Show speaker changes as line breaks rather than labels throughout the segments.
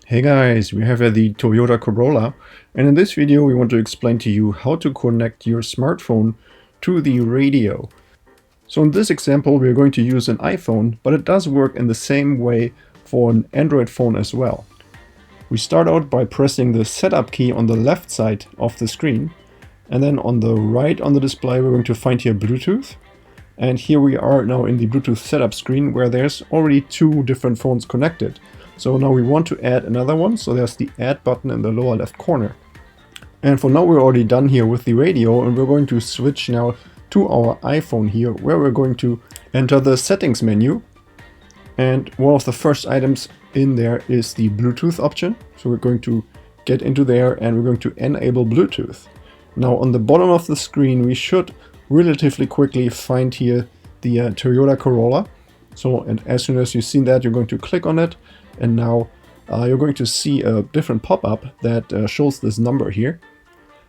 Hey guys, we have the Toyota Corolla, and in this video we want to explain to you how to connect your smartphone to the radio. So in this example we are going to use an iPhone, but it does work in the same way for an Android phone as well. We start out by pressing the setup key on the left side of the screen, and then on the right on the display we're going to find here Bluetooth. And here we are now in the Bluetooth setup screen where there's already two different phones connected. So now we want to add another one, so there's the add button in the lower left corner. And for now we're already done here with the radio, and we're going to switch now to our iPhone here, where we're going to enter the settings menu. And one of the first items in there is the Bluetooth option. So we're going to get into there and we're going to enable Bluetooth. Now on the bottom of the screen we should relatively quickly find here the Toyota Corolla. So, and as soon as you've seen that, you're going to click on it, and now you're going to see a different pop-up that shows this number here.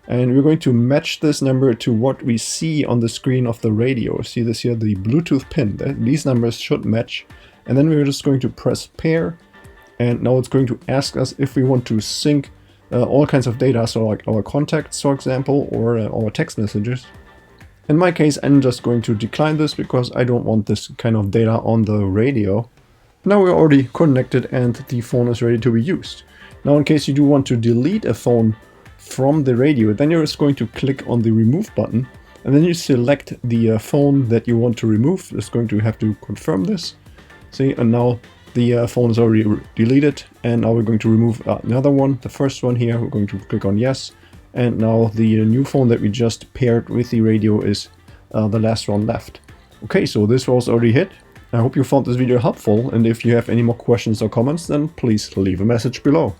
And we're going to match this number to what we see on the screen of the radio. See this here, the Bluetooth pin. These numbers should match. And then we're just going to press pair. And now it's going to ask us if we want to sync all kinds of data, so like our contacts, for example, or our text messages. In my case, I'm just going to decline this because I don't want this kind of data on the radio. Now we're already connected and the phone is ready to be used. Now in case you do want to delete a phone from the radio, then you're just going to click on the remove button, and then you select the phone that you want to remove. Just going to have to confirm this. See, and now the phone is already deleted, and now we're going to remove another one, the first one here. We're going to click on yes. And now the new phone that we just paired with the radio is the last one left. Okay, so this was already hit. I hope you found this video helpful, and if you have any more questions or comments, then please leave a message below.